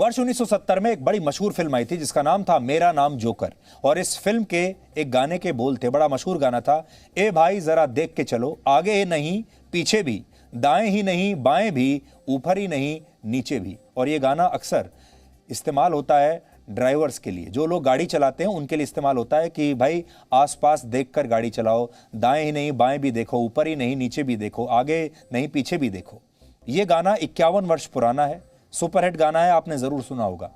वर्ष 1970 में एक बड़ी मशहूर फिल्म आई थी जिसका नाम था मेरा नाम जोकर। और इस फिल्म के एक गाने के बोल थे, बड़ा मशहूर गाना था, ए भाई जरा देख के चलो, आगे ही नहीं पीछे भी, दाएं ही नहीं बाएं भी, ऊपर ही नहीं नीचे भी। और ये गाना अक्सर इस्तेमाल होता है ड्राइवर्स के लिए, जो लोग गाड़ी चलाते हैं उनके लिए इस्तेमाल होता है कि भाई आसपास देखकर गाड़ी चलाओ, दाएं ही नहीं बाएं भी देखो, ऊपर ही नहीं नीचे भी देखो, आगे नहीं पीछे भी देखो। ये गाना 51 वर्ष पुराना है, सुपरहिट गाना है, आपने जरूर सुना होगा।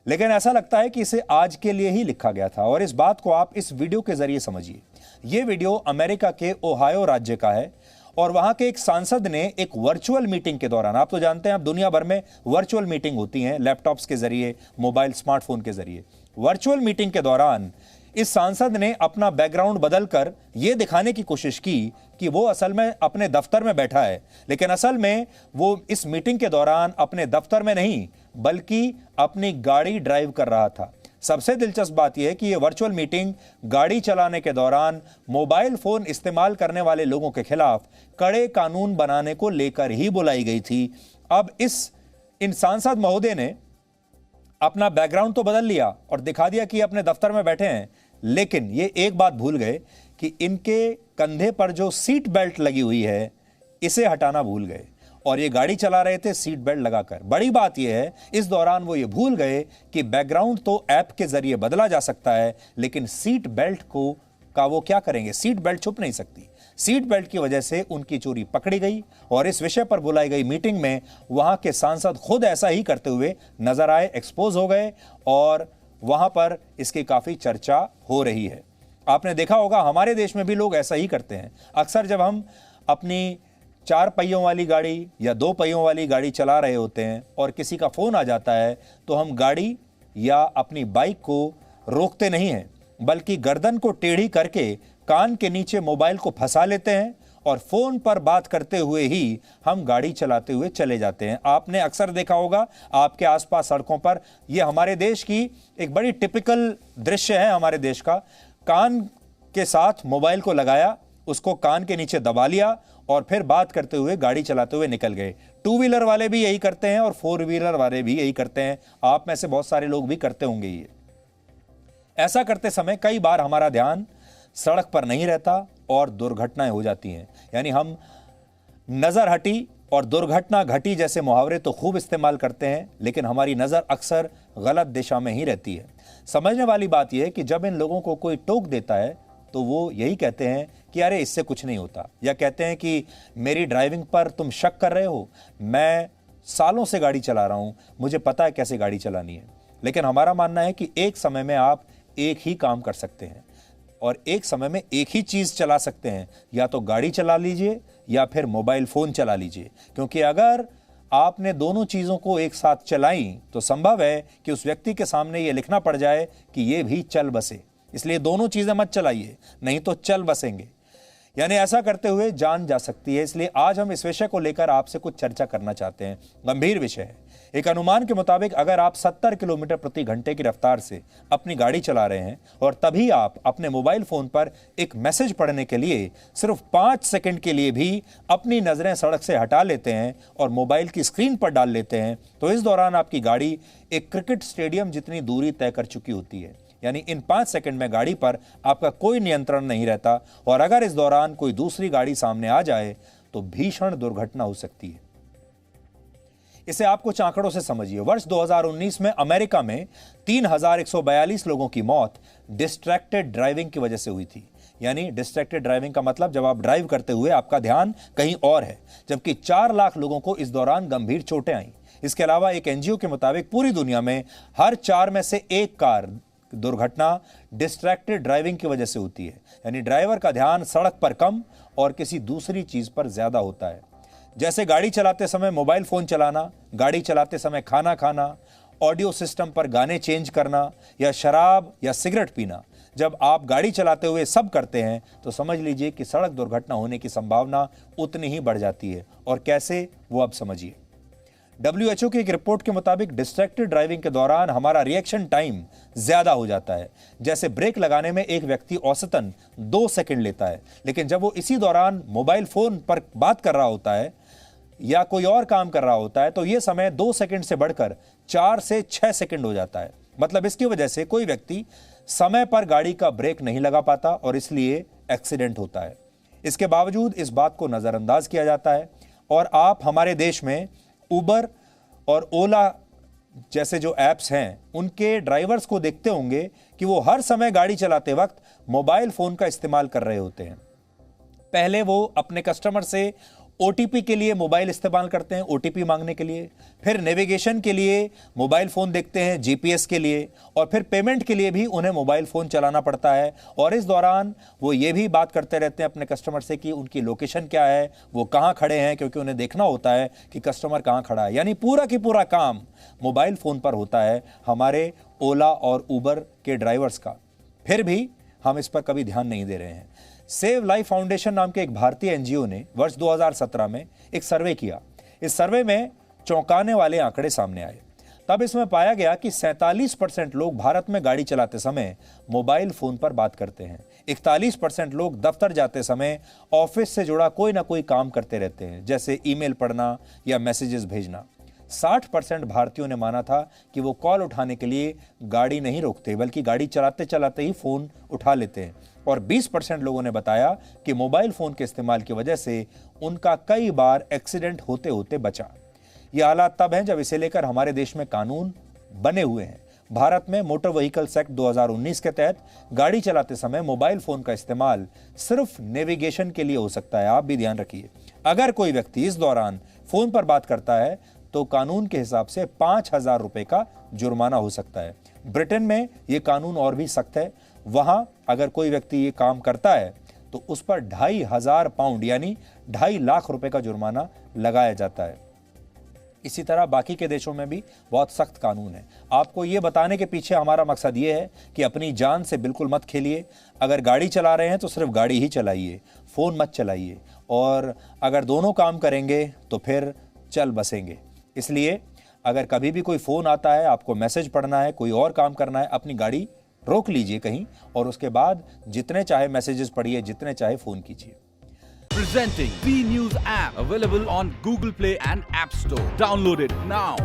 लेकिन ऐसा लगता है कि इसे आज के लिए ही लिखा गया था। और इस बात को आप इस वीडियो के जरिए समझिए। यह वीडियो अमेरिका के ओहायो राज्य का है और वहां के एक सांसद ने एक वर्चुअल मीटिंग के दौरान, आप तो जानते हैं अब दुनिया भर में वर्चुअल मीटिंग होती हैं, लैपटॉप्स के जरिए, मोबाइल स्मार्टफोन के जरिए। वर्चुअल मीटिंग के दौरान इस सांसद ने अपना बैकग्राउंड बदलकर यह दिखाने की कोशिश की कि वो असल में अपने दफ्तर में बैठा है, लेकिन असल में वो इस मीटिंग के दौरान अपने दफ्तर में नहीं बल्कि अपनी गाड़ी ड्राइव कर रहा था। सबसे दिलचस्प बात यह है कि यह वर्चुअल मीटिंग गाड़ी चलाने के दौरान मोबाइल फोन इस्तेमाल करने वाले लोगों के खिलाफ कड़े कानून बनाने को लेकर ही बुलाई गई थी। अब इन सांसद महोदय ने अपना बैकग्राउंड तो बदल लिया और दिखा दिया कि अपने दफ्तर में बैठे हैं, लेकिन ये एक बात भूल गए कि इनके कंधे पर जो सीट बेल्ट लगी हुई है इसे हटाना भूल गए और ये गाड़ी चला रहे थे सीट बेल्ट लगाकर। बड़ी बात यह है इस दौरान वो ये भूल गए कि बैकग्राउंड तो ऐप के जरिए बदला जा सकता है, लेकिन सीट बेल्ट का वो क्या करेंगे, सीट बेल्ट छुप नहीं सकती। सीट बेल्ट की वजह से उनकी चोरी पकड़ी गई और इस विषय पर बुलाई गई मीटिंग में वहां के सांसद खुद ऐसा ही करते हुए नजर आए, एक्सपोज हो गए और वहां पर इसकी काफी चर्चा हो रही है। आपने देखा होगा हमारे देश में भी लोग ऐसा ही करते हैं। अक्सर जब हम अपनी 4 पहियों वाली गाड़ी या 2 पहियों वाली गाड़ी चला रहे होते हैं और किसी का फोन आ जाता है तो हम गाड़ी या अपनी बाइक को रोकते नहीं हैं, बल्कि गर्दन को टेढ़ी करके कान के नीचे मोबाइल को फंसा लेते हैं और फोन पर बात करते हुए ही हम गाड़ी चलाते हुए चले जाते हैं। आपने अक्सर देखा होगा आपके आसपास सड़कों पर, यह हमारे देश की एक बड़ी टिपिकल दृश्य है हमारे देश का। कान के साथ मोबाइल को लगाया, उसको कान के नीचे दबा लिया और फिर बात करते हुए गाड़ी चलाते हुए निकल गए। 2 व्हीलर वाले भी यही करते हैं और 4 व्हीलर वाले भी यही करते हैं। आप में से बहुत सारे लोग भी करते होंगे ये। ऐसा करते समय कई बार हमारा ध्यान सड़क पर नहीं रहता और दुर्घटनाएं हो जाती हैं। यानी हम नजर हटी और दुर्घटना घटी जैसे मुहावरे तो खूब इस्तेमाल करते हैं, लेकिन हमारी नजर अक्सर गलत दिशा में ही रहती है। समझने वाली बात यह है कि जब इन लोगों को कोई टोक देता है तो वो यही कहते हैं कि अरे इससे कुछ नहीं होता, या कहते हैं कि मेरी ड्राइविंग पर तुम शक कर रहे हो, मैं सालों से गाड़ी चला रहा हूं, मुझे पता है कैसे गाड़ी चलानी है। लेकिन हमारा मानना है कि एक समय में आप एक ही काम कर सकते हैं और एक समय में एक ही चीज चला सकते हैं, या तो गाड़ी चला लीजिए या फिर मोबाइल फोन चला लीजिए। क्योंकि अगर आपने दोनों चीजों को एक साथ चलाई तो संभव है कि उस व्यक्ति के सामने यह लिखना पड़ जाए कि यह भी चल बसे। इसलिए दोनों चीजें मत चलाइए, नहीं तो चल बसेंगे। यानी ऐसा करते हुए जान जा सकती है। इसलिए आज हम इस विषय को लेकर आपसे कुछ चर्चा करना चाहते हैं। गंभीर विषय है। एक अनुमान के मुताबिक अगर आप 70 किलोमीटर प्रति घंटे की रफ्तार से अपनी गाड़ी चला रहे हैं और तभी आप अपने मोबाइल फोन पर एक मैसेज पढ़ने के लिए सिर्फ 5 सेकंड के लिए भी अपनी नजरें सड़क से हटा लेते हैं और मोबाइल की स्क्रीन पर डाल लेते हैं, तो इस दौरान आपकी गाड़ी एक क्रिकेट स्टेडियम जितनी दूरी तय कर चुकी होती है। यानी इन 5 सेकंड में गाड़ी पर आपका कोई नियंत्रण नहीं रहता और अगर इस दौरान कोई दूसरी गाड़ी सामने आ जाए तो भीषण दुर्घटना हो सकती है। इसे आप कुछ आंकड़ों से समझिए। वर्ष 2019 में अमेरिका में 3142 लोगों की मौत डिस्ट्रैक्टेड ड्राइविंग की वजह से हुई थी। यानी डिस्ट्रैक्टेड ड्राइविंग का मतलब जब आप ड्राइव करते हुए आपका ध्यान कहीं और है, जबकि 4 लाख लोगों को इस दौरान गंभीर चोटें आईं। इसके अलावा एक एनजीओ के मुताबिक पूरी दुनिया में हर 4 में से 1 कार दुर्घटना डिस्ट्रैक्टेड ड्राइविंग की वजह से होती है। यानी ड्राइवर का ध्यान सड़क पर कम और किसी दूसरी चीज पर ज्यादा होता है, जैसे गाड़ी चलाते समय मोबाइल फोन चलाना, गाड़ी चलाते समय खाना खाना, ऑडियो सिस्टम पर गाने चेंज करना या शराब या सिगरेट पीना। जब आप गाड़ी चलाते हुए सब करते हैं तो समझ लीजिए कि सड़क दुर्घटना होने की संभावना उतनी ही बढ़ जाती है। और कैसे, वो अब समझिए। WHO की एक रिपोर्ट के मुताबिक डिस्ट्रैक्टेड ड्राइविंग के दौरान हमारा रिएक्शन टाइम ज्यादा हो जाता है। जैसे ब्रेक लगाने में एक व्यक्ति औसतन 2 सेकंड लेता है, लेकिन जब वो इसी दौरान मोबाइल फोन पर बात कर रहा होता है या कोई और काम कर रहा होता है तो यह समय 2 सेकंड से बढ़कर 4 से 6 सेकंड हो जाता है। मतलब इसकी वजह से कोई व्यक्ति समय पर गाड़ी का ब्रेक नहीं लगा पाता और इसलिए एक्सीडेंट होता है। इसके बावजूद इस बात को नजरअंदाज किया जाता है और आप हमारे देश में उबर और ओला जैसे जो ऐप्स हैं उनके ड्राइवर्स को देखते होंगे कि वो हर समय गाड़ी चलाते वक्त मोबाइल फोन का इस्तेमाल कर रहे होते हैं। पहले वो अपने कस्टमर से ओटीपी के लिए मोबाइल इस्तेमाल करते हैं, ओटीपी मांगने के लिए, फिर नेविगेशन के लिए मोबाइल फोन देखते हैं, जीपीएस के लिए, और फिर पेमेंट के लिए भी उन्हें मोबाइल फोन चलाना पड़ता है। और इस दौरान वो ये भी बात करते रहते हैं अपने कस्टमर से कि उनकी लोकेशन क्या है, वो कहाँ खड़े हैं, क्योंकि उन्हें देखना होता है कि कस्टमर कहाँ खड़ा है। यानी पूरा की पूरा काम मोबाइल फोन पर होता है हमारे ओला और उबर के ड्राइवर्स का। फिर भी हम इस पर कभी ध्यान नहीं दे रहे हैं। सेव लाइफ फाउंडेशन नाम के एक भारतीय एनजीओ ने वर्ष 2017 में एक सर्वे किया। इस सर्वे में चौंकाने वाले आंकड़े सामने आए। तब इसमें पाया गया कि 47% लोग भारत में गाड़ी चलाते समय मोबाइल फोन पर बात करते हैं। 41% लोग दफ्तर जाते समय ऑफिस से जुड़ा कोई ना कोई काम करते रहते हैं, जैसे ईमेल पढ़ना या मैसेजेस भेजना। 60% भारतीयों ने माना था कि वो कॉल उठाने के लिए गाड़ी नहीं रोकते, बल्कि गाड़ी चलाते चलाते ही फोन उठा लेते हैं। और 20% लोगों ने बताया कि मोबाइल फोन के इस्तेमाल की वजह से उनका कई बार एक्सीडेंट होते होते बचा। ये हालात तब हैं जब इसे लेकर हमारे देश में कानून बने हुए हैं। भारत में मोटर व्हीकल्स एक्ट 2019 के तहत गाड़ी चलाते समय मोबाइल फोन का इस्तेमाल सिर्फ नेविगेशन के लिए हो सकता है। आप भी ध्यान रखिए, अगर कोई व्यक्ति इस दौरान फोन पर बात करता है तो कानून के हिसाब से 5,000 रुपए का जुर्माना हो सकता है। ब्रिटेन में यह कानून और भी सख्त है। वहां अगर कोई व्यक्ति ये काम करता है तो उस पर 2,500 पाउंड यानी 2.5 लाख रुपए का जुर्माना लगाया जाता है। इसी तरह बाकी के देशों में भी बहुत सख्त कानून है। आपको ये बताने के पीछे हमारा मकसद ये है कि अपनी जान से बिल्कुल मत खेलिए। अगर गाड़ी चला रहे हैं तो सिर्फ गाड़ी ही चलाइए, फोन मत चलाइए। और अगर दोनों काम करेंगे तो फिर चल बसेंगे। इसलिए अगर कभी भी कोई फोन आता है, आपको मैसेज पढ़ना है, कोई और काम करना है, अपनी गाड़ी रोक लीजिए कहीं और उसके बाद जितने चाहे मैसेजेस पढ़िए, जितने चाहे फोन कीजिए। Presenting B News app available on Google Play and App Store. Download it now.